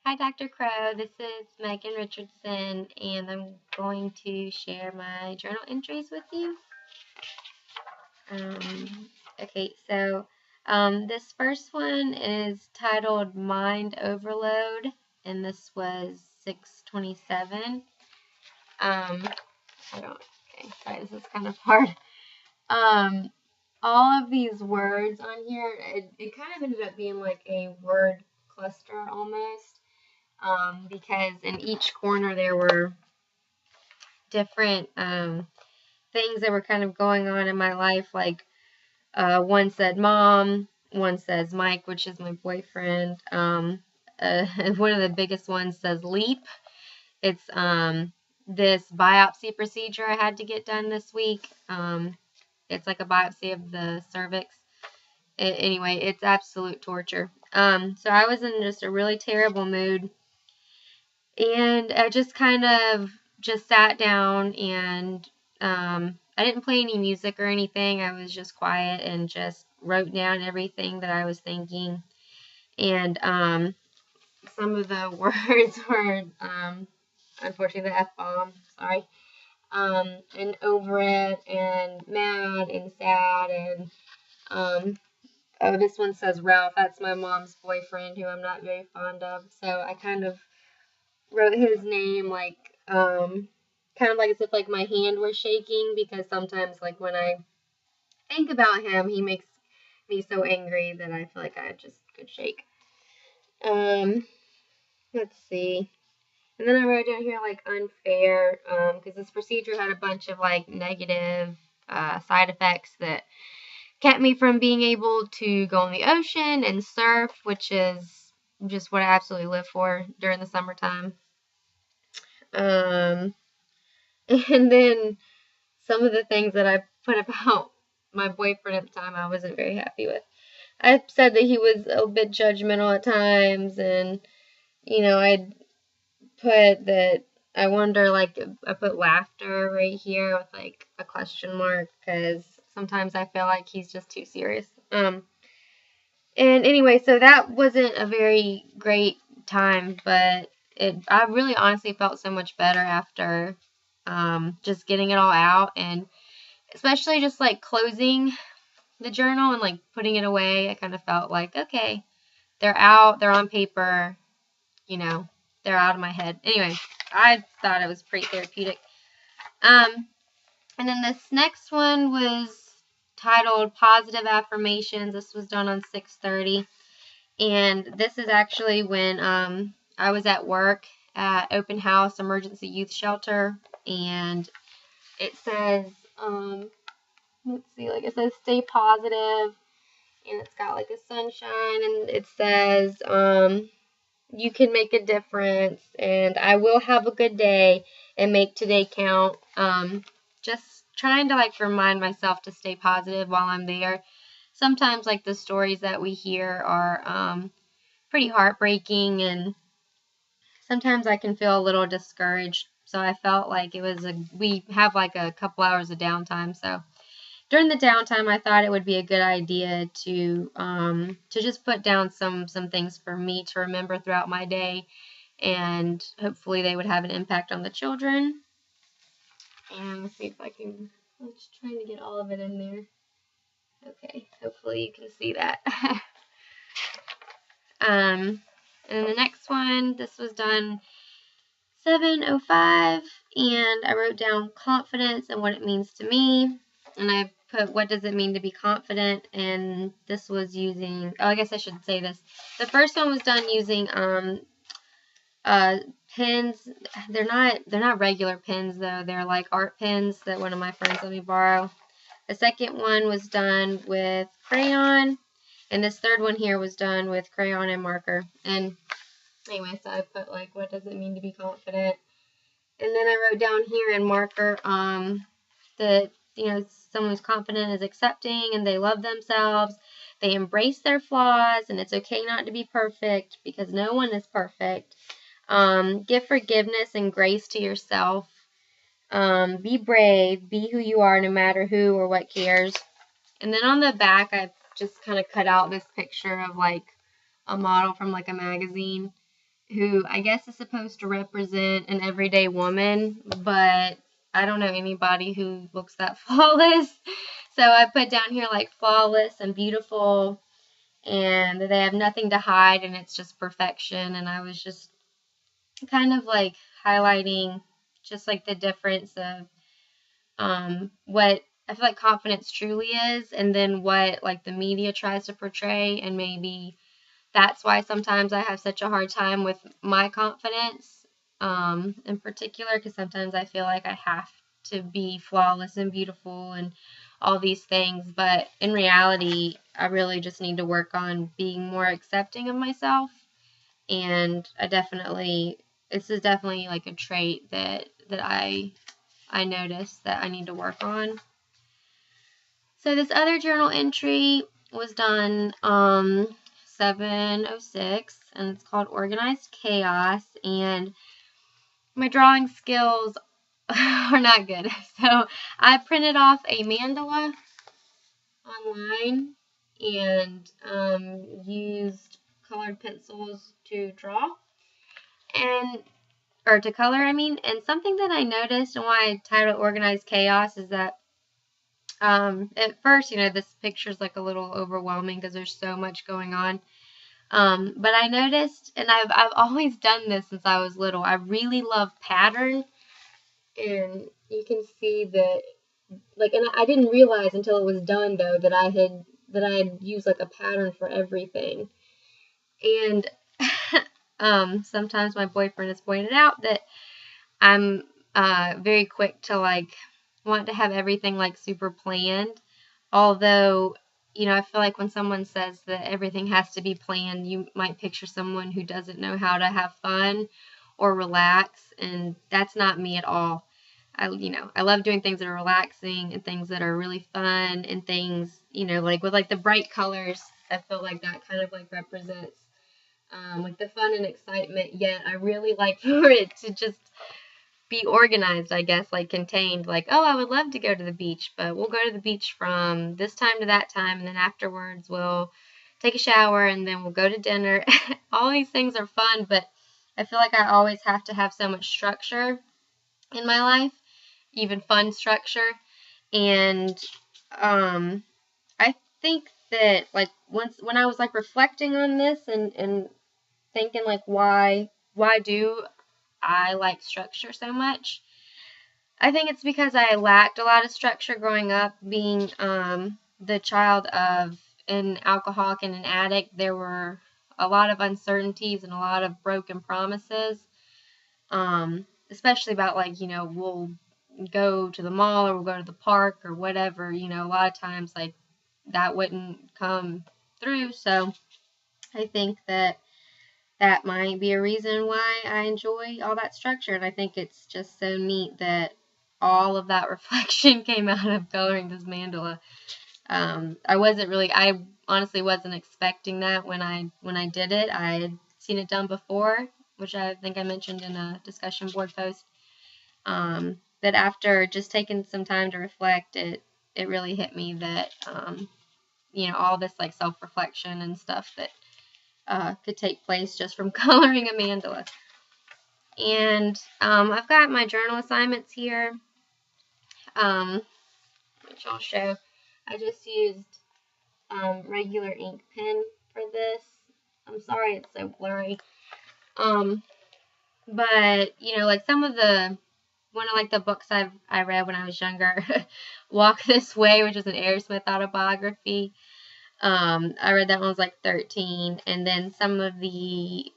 Hi, Dr. Crow. This is Megan Richardson, and I'm going to share my journal entries with you. Okay, so this first one is titled Mind Overload, and this was 6/27. Okay, sorry, this is kind of hard. All of these words on here, it kind of ended up being like a word cluster almost. Because in each corner there were different things that were kind of going on in my life. Like one said mom, one says Mike, which is my boyfriend. One of the biggest ones says leap. It's this biopsy procedure I had to get done this week. It's like a biopsy of the cervix. Anyway, it's absolute torture. So I was in just a really terrible mood. And I just kind of just sat down and I didn't play any music or anything. I was just quiet and just wrote down everything that I was thinking. And some of the words were, unfortunately, the F-bomb, sorry, and over it, and mad, and sad, and, oh, this one says Ralph. That's my mom's boyfriend, who I'm not very fond of. So I kind of wrote his name like kind of like as if like my hand was shaking, because sometimes like when I think about him, he makes me so angry that I feel like I just could shake. Let's see. And then I wrote down here like unfair, because this procedure had a bunch of like negative side effects that kept me from being able to go in the ocean and surf, which is just what I absolutely live for during the summertime. And then some of the things that I put about my boyfriend at the time, I wasn't very happy with. I said that he was a bit judgmental at times, and I'd put that I wonder, like, I put laughter right here with like a question mark, because sometimes I feel like he's just too serious. And anyway, so that wasn't a very great time, but I really honestly felt so much better after just getting it all out, and especially just like closing the journal and like putting it away. I kind of felt like, okay, they're out, they're on paper, they're out of my head. Anyway, I thought it was pretty therapeutic. And then this next one was titled Positive Affirmations. This was done on 6/30. And this is actually when I was at work at Open House Emergency Youth Shelter, and it says, let's see, like it says stay positive, and it's got like a sunshine, and it says you can make a difference, and I will have a good day, and make today count. Just trying to like remind myself to stay positive while I'm there. Sometimes like the stories that we hear are pretty heartbreaking, and sometimes I can feel a little discouraged. So I felt like we have like a couple hours of downtime. So during the downtime, I thought it would be a good idea to just put down some things for me to remember throughout my day, and hopefully they would have an impact on the children. And let's see if I can. I'm just trying to get all of it in there. Okay, hopefully you can see that. And the next one, this was done 7:05, and I wrote down confidence and what it means to me, and I put what does it mean to be confident, and this was using, I guess I should say this. The first one was done using pens. They're not regular pens though. They're like art pens that one of my friends let me borrow. The second one was done with crayon, and this third one here was done with crayon and marker. And anyway, so I put like what does it mean to be confident. And then I wrote down here in marker that someone who's confident is accepting, and they love themselves. They embrace their flaws, and it's okay not to be perfect, because no one is perfect. Give forgiveness and grace to yourself. Be brave. Be who you are, no matter who or what cares. And then on the back, I just kind of cut out this picture of like a model from like a magazine. who I guess is supposed to represent an everyday woman, but I don't know anybody who looks that flawless. So I put down here like flawless and beautiful, and they have nothing to hide, and it's just perfection. And I was just kind of like highlighting just like the difference of what I feel like confidence truly is, and then what like the media tries to portray, and maybe that's why sometimes I have such a hard time with my confidence, in particular, because sometimes I feel like I have to be flawless and beautiful and all these things, but in reality, I really just need to work on being more accepting of myself, and this is definitely like a trait that I noticed that I need to work on. So this other journal entry was done 7/06, and it's called Organized Chaos, and my drawing skills are not good. So I printed off a mandala online and used colored pencils to draw and or to color, I mean. And something that I noticed and why I titled Organized Chaos is that at first, this picture's like a little overwhelming because there's so much going on. But I noticed, and I've always done this since I was little, I really love pattern. And you can see that, like, and I didn't realize until it was done though that I had used like a pattern for everything. And sometimes my boyfriend has pointed out that I'm very quick to like want to have everything like super planned. Although, I feel like when someone says that everything has to be planned, you might picture someone who doesn't know how to have fun or relax, and that's not me at all. I love doing things that are relaxing and things that are really fun and things, like with like the bright colors. I feel like that kind of like represents like the fun and excitement. Yet I really like for it to just be organized, I guess, like contained, like, oh, I would love to go to the beach, but we'll go to the beach from this time to that time, and then afterwards we'll take a shower, and then we'll go to dinner. All these things are fun, but I feel like I always have to have so much structure in my life, even fun structure. And I think that like when I was like reflecting on this and thinking like why do I like structure so much, I think it's because I lacked a lot of structure growing up. Being the child of an alcoholic and an addict, there were a lot of uncertainties and a lot of broken promises, especially about like, we'll go to the mall or we'll go to the park or whatever. A lot of times like that wouldn't come through. So I think that might be a reason why I enjoy all that structure. And I think it's just so neat that all of that reflection came out of coloring this mandala. I honestly wasn't expecting that when I did it. I had seen it done before, which I think I mentioned in a discussion board post. That after just taking some time to reflect, it really hit me that, all this like self-reflection and stuff that could take place just from coloring a mandala. And I've got my journal assignments here, which I'll show. I just used regular ink pen for this. I'm sorry it's so blurry. But like one of like the books I read when I was younger, Walk This Way, which is an Aerosmith autobiography. I read that when I was like 13, and then some of the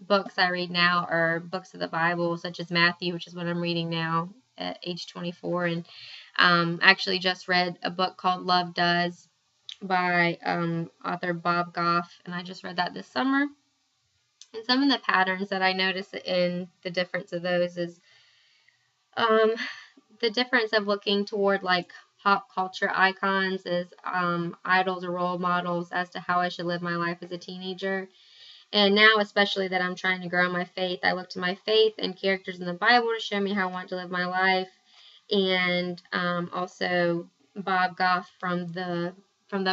books I read now are books of the Bible, such as Matthew, which is what I'm reading now at age 24, and actually just read a book called Love Does by author Bob Goff, and I just read that this summer. And some of the patterns that I notice in the difference of those is the difference of looking toward like pop culture icons as idols or role models as to how I should live my life as a teenager. And now, especially that I'm trying to grow my faith, I look to my faith and characters in the Bible to show me how I want to live my life. And also Bob Goff from the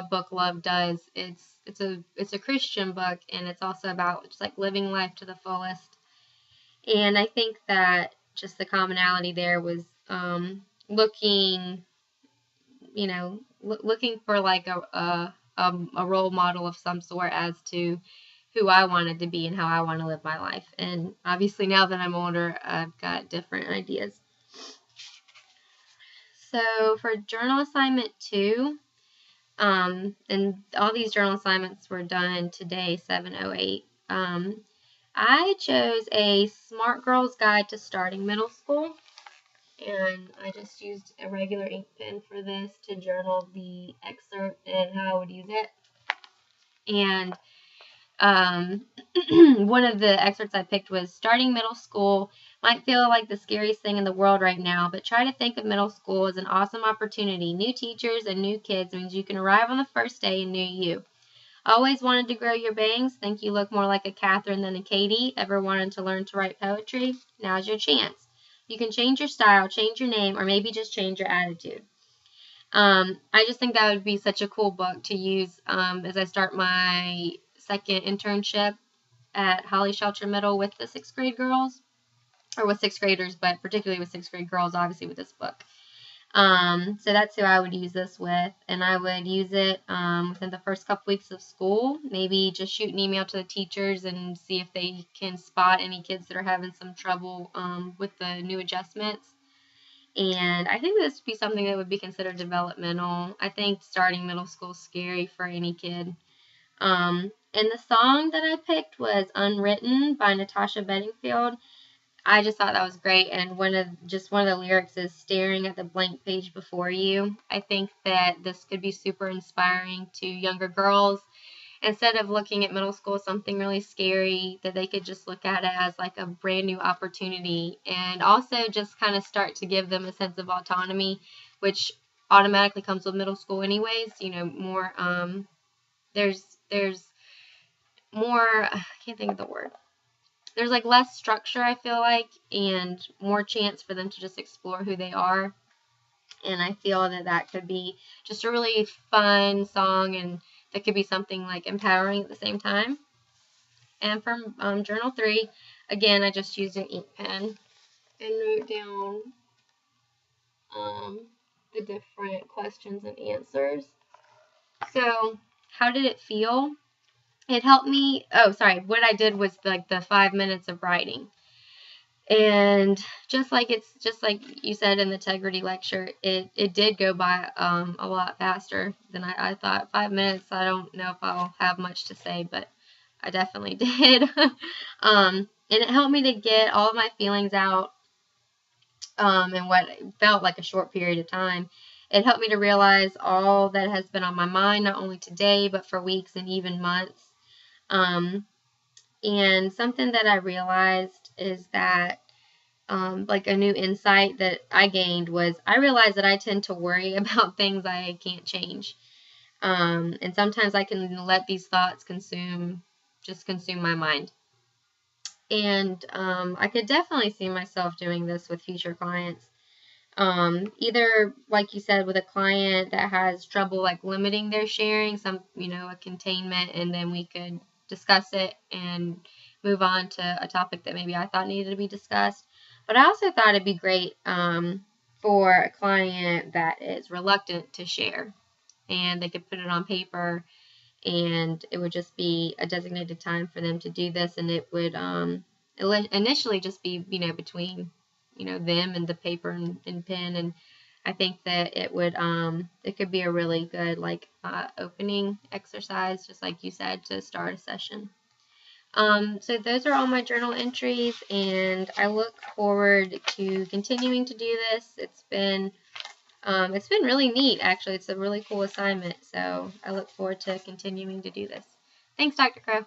book Love Does. It's it's a Christian book, and it's also about just like living life to the fullest. And I think that just the commonality there was looking, looking for like a role model of some sort as to who I wanted to be and how I want to live my life. And obviously now that I'm older, I've got different ideas. So for journal assignment 2, and all these journal assignments were done today, 7/08. I chose a Smart Girl's Guide to Starting Middle School, and I just used a regular ink pen for this to journal the excerpt and how I would use it. And one of the excerpts I picked was, starting middle school might feel like the scariest thing in the world right now, but try to think of middle school as an awesome opportunity. New teachers and new kids means you can arrive on the first day in new you. Always wanted to grow your bangs? Think you look more like a Catherine than a Katie? Ever wanted to learn to write poetry? Now's your chance. You can change your style, change your name, or maybe just change your attitude. I just think that would be such a cool book to use as I start my second internship at Holly Shelter Middle with the 6th grade girls, or with 6th graders, but particularly with 6th grade girls, obviously, with this book. So that's who I would use this with, and I would use it within the first couple weeks of school. Maybe just shoot an email to the teachers and see if they can spot any kids that are having some trouble with the new adjustments. And I think this would be something that would be considered developmental. I think starting middle school is scary for any kid. And the song that I picked was Unwritten by Natasha Bedingfield. I just thought that was great, and one of the lyrics is staring at the blank page before you. I think that this could be super inspiring to younger girls. Instead of looking at middle school as something really scary, that they could just look at it as like a brand new opportunity, and also just kind of start to give them a sense of autonomy, which automatically comes with middle school anyways. More there's more, I can't think of the word. There's like less structure, I feel like, and more chance for them to just explore who they are. And I feel that could be just a really fun song, and that could be something like empowering at the same time. And from Journal 3, again, I just used an ink pen and wrote down the different questions and answers. So, how did it feel? It helped me. What I did was like the 5 minutes of writing. And just like you said in the integrity lecture, it did go by a lot faster than I thought. 5 minutes, I don't know if I'll have much to say, but I definitely did. And it helped me to get all of my feelings out in what felt like a short period of time. It helped me to realize all that has been on my mind, not only today, but for weeks and even months. And something that I realized is that, like a new insight that I gained was, I realized that I tend to worry about things I can't change. And sometimes I can let these thoughts consume my mind. And I could definitely see myself doing this with future clients. Either, like you said, with a client that has trouble like limiting their sharing, a containment, and then we could discuss it and move on to a topic that maybe I thought needed to be discussed. But I also thought it'd be great for a client that is reluctant to share, and they could put it on paper, and it would just be a designated time for them to do this, and it would initially just be between them and the paper and pen. And I think that it could be a really good opening exercise, just like you said, to start a session. So those are all my journal entries, and I look forward to continuing to do this. It's been really neat, actually. It's a really cool assignment, so I look forward to continuing to do this. Thanks, Dr. Crow.